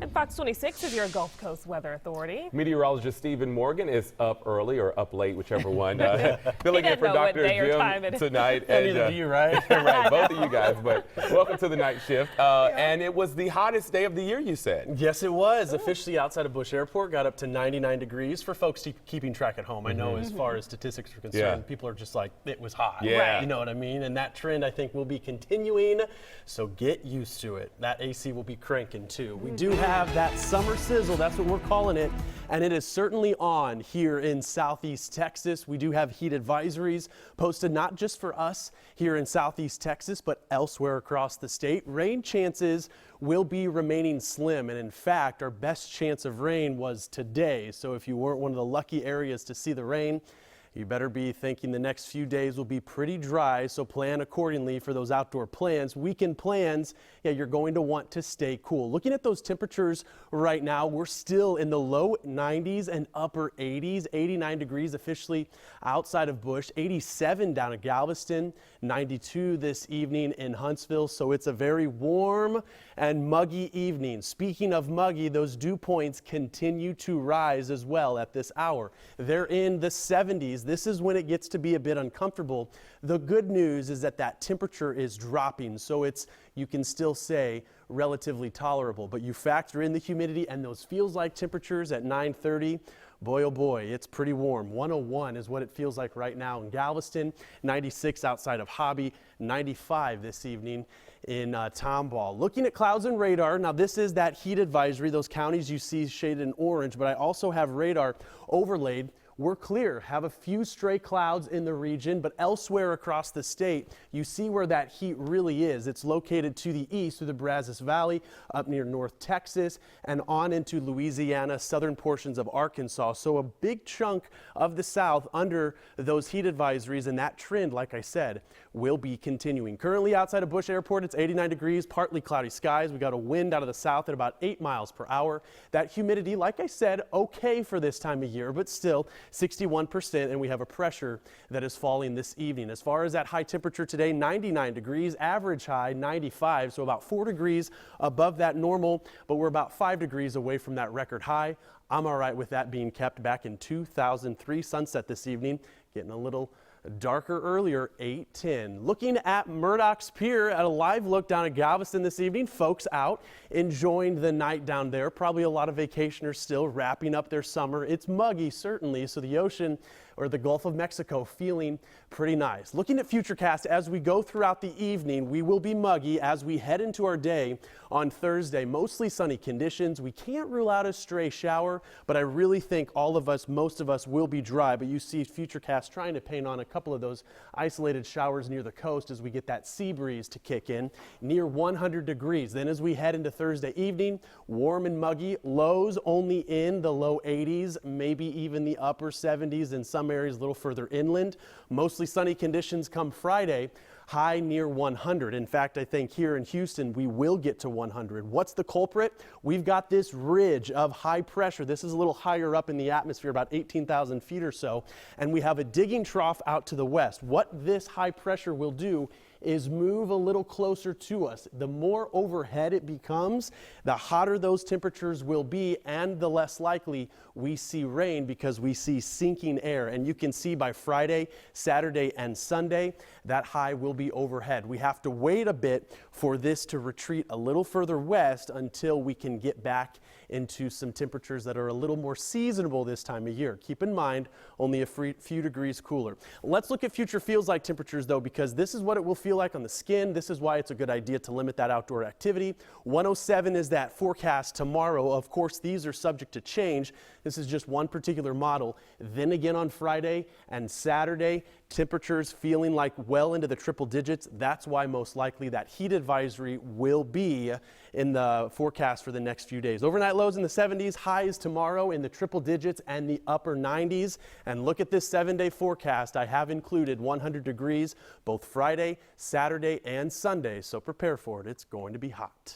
And Fox 26 is your Gulf Coast Weather Authority. Meteorologist Stephen Morgan is up early or up late, whichever one. Filling in for know what Dr. day or time Jim it is. tonight. And neither do you, right? Right, both of you guys. But welcome to the night shift. And it was the hottest day of the year, you said. Yes, it was. Officially outside of Bush Airport, got up to 99 degrees for folks keeping track at home. I know as far as statistics are concerned, people are just like, it was hot. Yeah. You know what I mean? And that trend, I think, will be continuing. So get used to it. That AC will be cranking too. We do have that summer sizzle. That's what we're calling it. And it is certainly on here in Southeast Texas. We do have heat advisories posted not just for us here in Southeast Texas, but elsewhere across the state. Rain chances will be remaining slim. And in fact, our best chance of rain was today. So if you weren't one of the lucky areas to see the rain, you better be thinking the next few days will be pretty dry, so plan accordingly for those outdoor plans. Weekend plans, yeah, you're going to want to stay cool. Looking at those temperatures right now, we're still in the low 90s and upper 80s, 89 degrees officially outside of Bush, 87 down at Galveston, 92 this evening in Huntsville, so it's a very warm and muggy evening. Speaking of muggy, those dew points continue to rise as well at this hour. They're in the 70s. This is when it gets to be a bit uncomfortable. The good news is that temperature is dropping, so you can still say relatively tolerable, but you factor in the humidity and those feels like temperatures at 9:30. Boy, oh boy, it's pretty warm. 101 is what it feels like right now in Galveston, 96 outside of Hobby, 95 this evening in Tomball. Looking at clouds and radar, now this is that heat advisory, those counties you see shaded in orange, but I also have radar overlaid. We're clear, have a few stray clouds in the region, but elsewhere across the state, you see where that heat really is. It's located to the east through the Brazos Valley, up near North Texas, and on into Louisiana, southern portions of Arkansas. So a big chunk of the south under those heat advisories, and that trend, like I said, will be continuing. Currently outside of Bush Airport, it's 89 degrees, partly cloudy skies. We got a wind out of the south at about 8 miles per hour. That humidity, like I said, okay for this time of year, but still 61%, and we have a pressure that is falling this evening. As far as that high temperature today, 99 degrees, average high 95, so about 4 degrees above that normal, but we're about 5 degrees away from that record high. I'm all right with that being kept back in 2003. Sunset this evening, getting a little darker earlier, 8:10. Looking at Murdoch's Pier at a live look down at Galveston this evening. Folks out enjoying the night down there. Probably a lot of vacationers still wrapping up their summer. It's muggy, certainly, so the ocean or the Gulf of Mexico feeling pretty nice. Looking at Futurecast as we go throughout the evening, we will be muggy as we head into our day on Thursday. Mostly sunny conditions. We can't rule out a stray shower, but I really think most of us will be dry. But you see Futurecast trying to paint on a couple of those isolated showers near the coast as we get that sea breeze to kick in, near 100 degrees. Then as we head into Thursday evening, warm and muggy, lows only in the low 80s, maybe even the upper 70s in some areas a little further inland. Mostly sunny conditions come Friday, high near 100. In fact, I think here in Houston, we will get to 100. What's the culprit? We've got this ridge of high pressure. This is a little higher up in the atmosphere, about 18,000 feet or so, and we have a digging trough out to the west. What this high pressure will do is move a little closer to us. The more overhead it becomes, the hotter those temperatures will be, and the less likely we see rain because we see sinking air. And you can see by Friday, Saturday, and Sunday, that high will be overhead. We have to wait a bit for this to retreat a little further west until we can get back into some temperatures that are a little more seasonable this time of year. Keep in mind, only a few degrees cooler. Let's look at future feels like temperatures though, because this is what it will feel like on the skin. This is why it's a good idea to limit that outdoor activity. 107 is that forecast tomorrow. Of course, these are subject to change. This is just one particular model. Then again on Friday and Saturday, temperatures feeling like well into the triple digits. That's why most likely that heat advisory will be in the forecast for the next few days. Overnight lows in the 70s, highs tomorrow in the triple digits and the upper 90s. And look at this 7-day forecast. I have included 100 degrees both Friday, Saturday, and Sunday. So prepare for it. It's going to be hot.